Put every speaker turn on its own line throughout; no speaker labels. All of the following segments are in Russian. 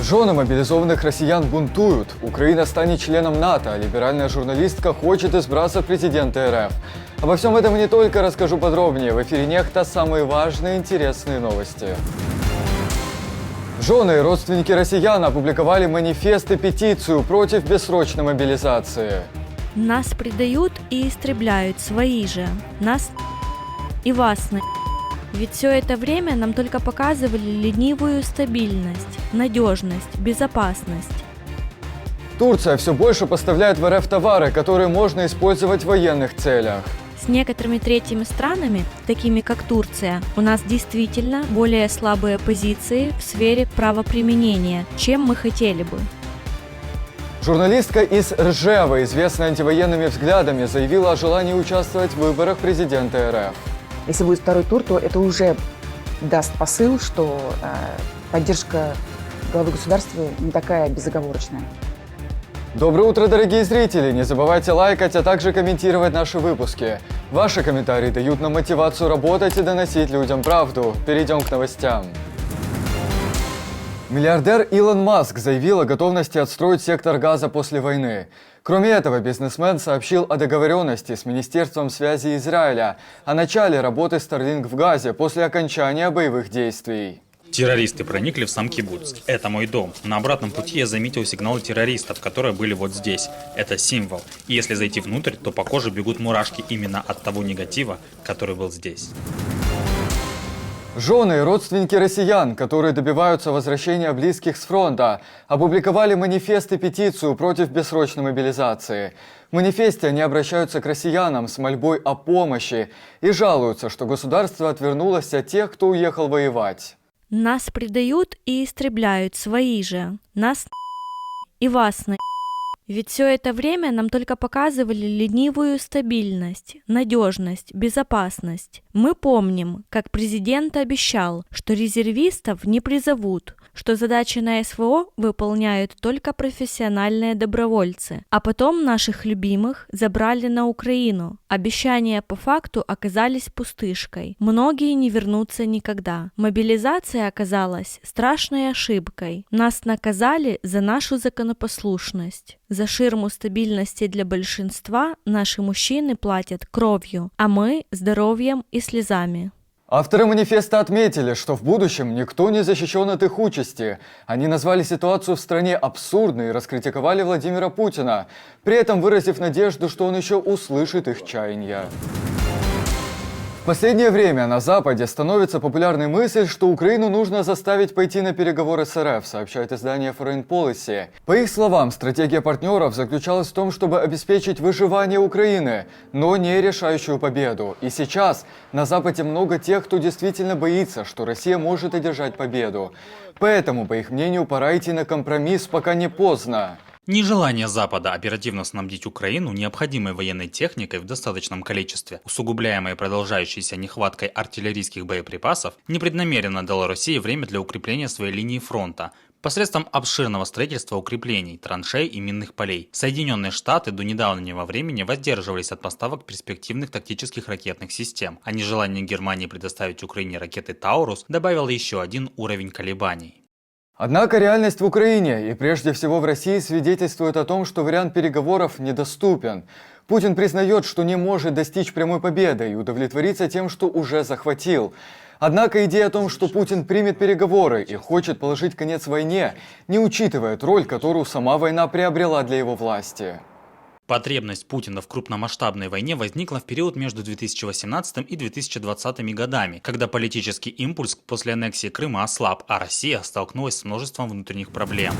Жены мобилизованных россиян бунтуют. Украина станет членом НАТО, а либеральная журналистка хочет избраться в президенты РФ. Обо всем этом и не только расскажу подробнее. В эфире «Нехта» самые важные и интересные новости. Жены и родственники россиян опубликовали манифест и петицию против бессрочной мобилизации.
Нас предают и истребляют свои же. Нас и вас на. Ведь все это время нам только показывали ленивую стабильность, надежность, безопасность.
Турция все больше поставляет в РФ товары, которые можно использовать в военных целях.
С некоторыми третьими странами, такими как Турция, у нас действительно более слабые позиции в сфере правоприменения, чем мы хотели бы.
Журналистка из Ржева, известная антивоенными взглядами, заявила о желании участвовать в выборах президента РФ.
Если будет второй тур, то это уже даст посыл, что поддержка главы государства не такая безоговорочная.
Доброе утро, дорогие зрители! Не забывайте лайкать, а также комментировать наши выпуски. Ваши комментарии дают нам мотивацию работать и доносить людям правду. Перейдем к новостям. Миллиардер Илон Маск заявил о готовности отстроить сектор Газа после войны. Кроме этого, бизнесмен сообщил о договоренности с Министерством связи Израиля о начале работы Starlink в Газе после окончания боевых действий.
Террористы проникли в сам кибуц. Это мой дом. На обратном пути я заметил сигналы террористов, которые были вот здесь. Это символ. И если зайти внутрь, то по коже бегут мурашки именно от того негатива, который был здесь.
Жены и родственники россиян, которые добиваются возвращения близких с фронта, опубликовали манифест и петицию против бессрочной мобилизации. В манифесте они обращаются к россиянам с мольбой о помощи и жалуются, что государство отвернулось от тех, кто уехал воевать.
Нас предают и истребляют свои же. Нас и вас на. Ведь все это время нам только показывали ленивую стабильность, надежность, безопасность. Мы помним, как президент обещал, что резервистов не призовут, что задачи на СВО выполняют только профессиональные добровольцы. А потом наших любимых забрали на Украину. Обещания по факту оказались пустышкой. Многие не вернутся никогда. Мобилизация оказалась страшной ошибкой. Нас наказали за нашу законопослушность. За ширму стабильности для большинства наши мужчины платят кровью, а мы – здоровьем и слезами.
Авторы манифеста отметили, что в будущем никто не защищен от их участи. Они назвали ситуацию в стране абсурдной и раскритиковали Владимира Путина, при этом выразив надежду, что он еще услышит их чаяния. В последнее время на Западе становится популярной мысль, что Украину нужно заставить пойти на переговоры с РФ, сообщает издание Foreign Policy. По их словам, стратегия партнеров заключалась в том, чтобы обеспечить выживание Украины, но не решающую победу. И сейчас на Западе много тех, кто действительно боится, что Россия может одержать победу. Поэтому, по их мнению, пора идти на компромисс, пока не поздно.
Нежелание Запада оперативно снабдить Украину необходимой военной техникой в достаточном количестве, усугубляемой продолжающейся нехваткой артиллерийских боеприпасов, непреднамеренно дало России время для укрепления своей линии фронта посредством обширного строительства укреплений, траншей и минных полей. Соединенные Штаты до недавнего времени воздерживались от поставок перспективных тактических ракетных систем, а нежелание Германии предоставить Украине ракеты «Таурус» добавило еще один уровень колебаний.
Однако реальность в Украине и прежде всего в России свидетельствует о том, что вариант переговоров недоступен. Путин признает, что не может достичь прямой победы и удовлетвориться тем, что уже захватил. Однако идея о том, что Путин примет переговоры и хочет положить конец войне, не учитывает роль, которую сама война приобрела для его власти.
Потребность Путина в крупномасштабной войне возникла в период между 2018 и 2020 годами, когда политический импульс после аннексии Крыма ослаб, а Россия столкнулась с множеством внутренних проблем.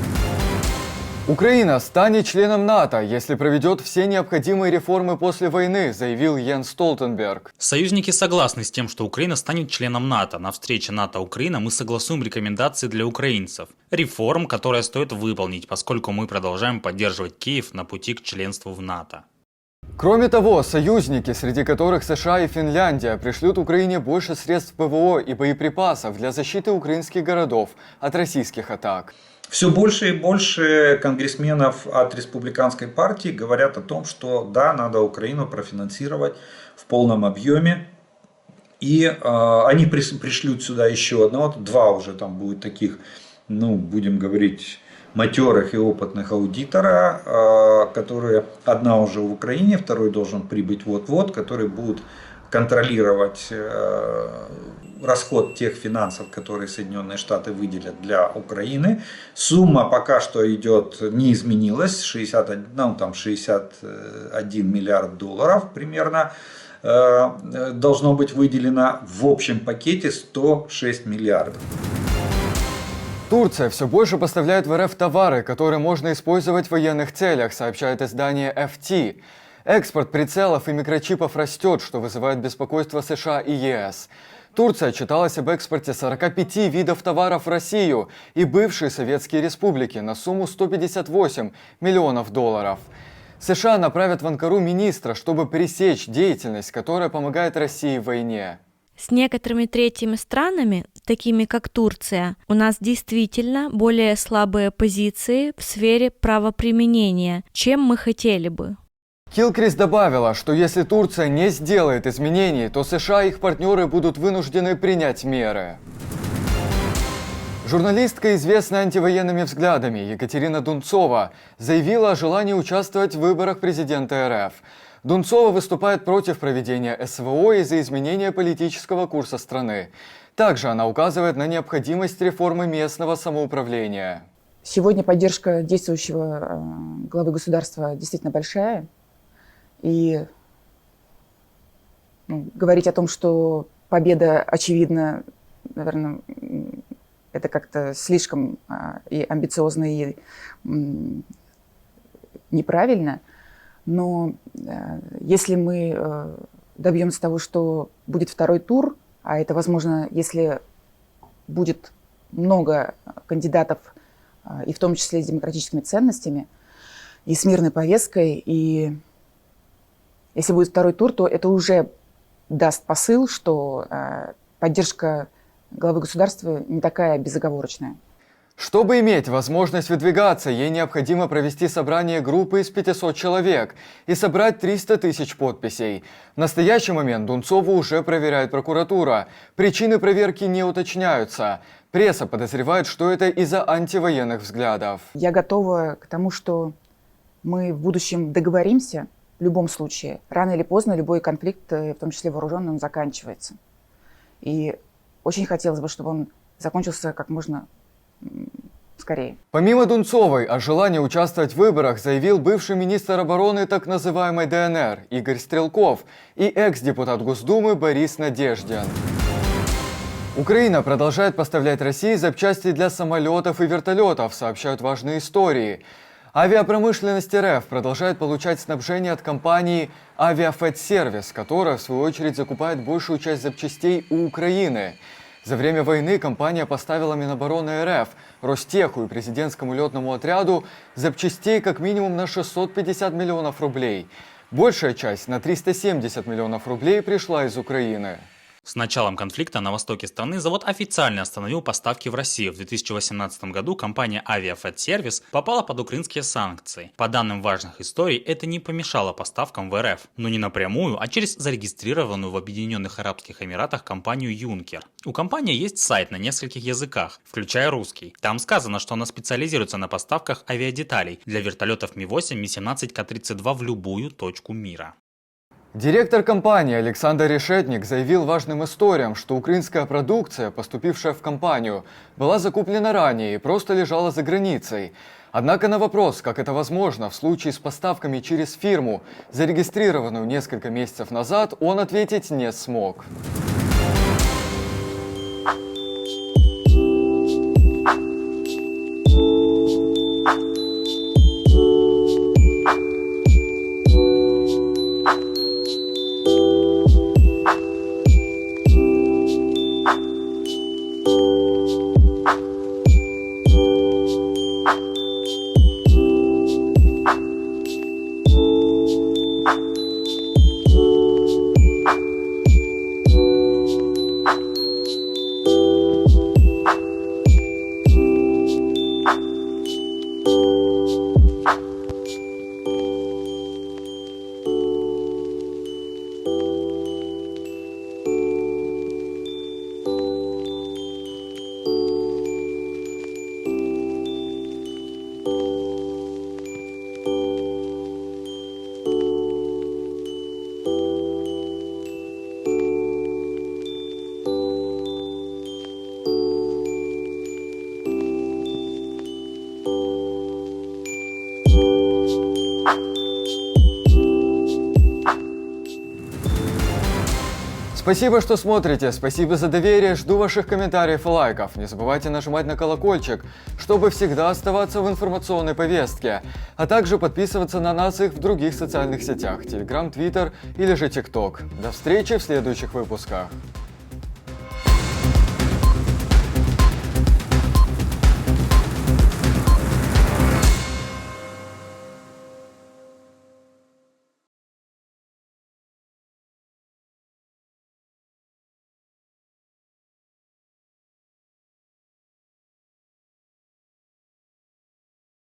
Украина станет членом НАТО, если проведет все необходимые реформы после войны, заявил Йенс Столтенберг.
Союзники согласны с тем, что Украина станет членом НАТО. На встрече НАТО-Украина мы согласуем рекомендации для украинцев. Реформ, которые стоит выполнить, поскольку мы продолжаем поддерживать Киев на пути к членству в НАТО.
Кроме того, союзники, среди которых США и Финляндия, пришлют Украине больше средств ПВО и боеприпасов для защиты украинских городов от российских атак.
Все больше и больше конгрессменов от республиканской партии говорят о том, что да, надо Украину профинансировать в полном объеме. И они пришлют сюда еще одного, два уже там будет таких будем говорить, матерых и опытных аудитора, которые, одна уже в Украине, второй должен прибыть вот-вот, которые будут контролировать расход тех финансов, которые Соединенные Штаты выделят для Украины. Сумма пока что идет, не изменилась, 61 миллиард долларов примерно должно быть выделено, в общем пакете 106 миллиардов.
Турция все больше поставляет в РФ товары, которые можно использовать в военных целях, сообщает издание FT. Экспорт прицелов и микрочипов растет, что вызывает беспокойство США и ЕС. Турция отчиталась об экспорте 45 видов товаров в Россию и бывшие советские республики на сумму 158 миллионов долларов. США направят в Анкару министра, чтобы пресечь деятельность, которая помогает России в войне.
С некоторыми третьими странами, такими как Турция, у нас действительно более слабые позиции в сфере правоприменения, чем мы хотели бы.
Хилкрис добавила, что если Турция не сделает изменений, то США и их партнеры будут вынуждены принять меры. Журналистка, известная антивоенными взглядами, Екатерина Дунцова, заявила о желании участвовать в выборах президента РФ. Дунцова выступает против проведения СВО из-за изменения политического курса страны. Также она указывает на необходимость реформы местного самоуправления.
Сегодня поддержка действующего главы государства действительно большая. И говорить о том, что победа очевидна, наверное, это как-то слишком и амбициозно, и неправильно. Но если мы добьемся того, что будет второй тур, а это возможно, если будет много кандидатов, и в том числе с демократическими ценностями, и с мирной повесткой, и если будет второй тур, то это уже даст посыл, что поддержка главы государства не такая безоговорочная.
Чтобы иметь возможность выдвигаться, ей необходимо провести собрание группы из 500 человек и собрать 300 тысяч подписей. В настоящий момент Дунцову уже проверяет прокуратура. Причины проверки не уточняются. Пресса подозревает, что это из-за антивоенных взглядов.
Я готова к тому, что мы в будущем договоримся. В любом случае, рано или поздно любой конфликт, в том числе вооруженный, он заканчивается. И очень хотелось бы, чтобы он закончился как можно скорее.
Помимо Дунцовой, о желании участвовать в выборах заявил бывший министр обороны так называемой ДНР Игорь Стрелков и экс-депутат Госдумы Борис Надеждин. Украина продолжает поставлять России запчасти для самолетов и вертолетов, сообщают важные истории. Авиапромышленность РФ продолжает получать снабжение от компании «Авиафэдсервис», которая, в свою очередь, закупает большую часть запчастей у Украины. За время войны компания поставила Минобороны РФ, Ростеху и президентскому летному отряду запчастей как минимум на 650 миллионов рублей. Большая часть, на 370 миллионов рублей, пришла из Украины.
С началом конфликта на востоке страны завод официально остановил поставки в Россию. В 2018 году компания «Авиафэдсервис» попала под украинские санкции. По данным важных историй, это не помешало поставкам в РФ. Но не напрямую, а через зарегистрированную в Объединенных Арабских Эмиратах компанию «Юнкер». У компании есть сайт на нескольких языках, включая русский. Там сказано, что она специализируется на поставках авиадеталей для вертолетов Ми-8, Ми-17, К-32 в любую точку мира.
Директор компании Александр Решетник заявил важным историям, что украинская продукция, поступившая в компанию, была закуплена ранее и просто лежала за границей. Однако на вопрос, как это возможно в случае с поставками через фирму, зарегистрированную несколько месяцев назад, он ответить не смог. Спасибо, что смотрите, спасибо за доверие, жду ваших комментариев и лайков. Не забывайте нажимать на колокольчик, чтобы всегда оставаться в информационной повестке, а также подписываться на нас и в других социальных сетях, Telegram, Twitter или же TikTok. До встречи в следующих выпусках.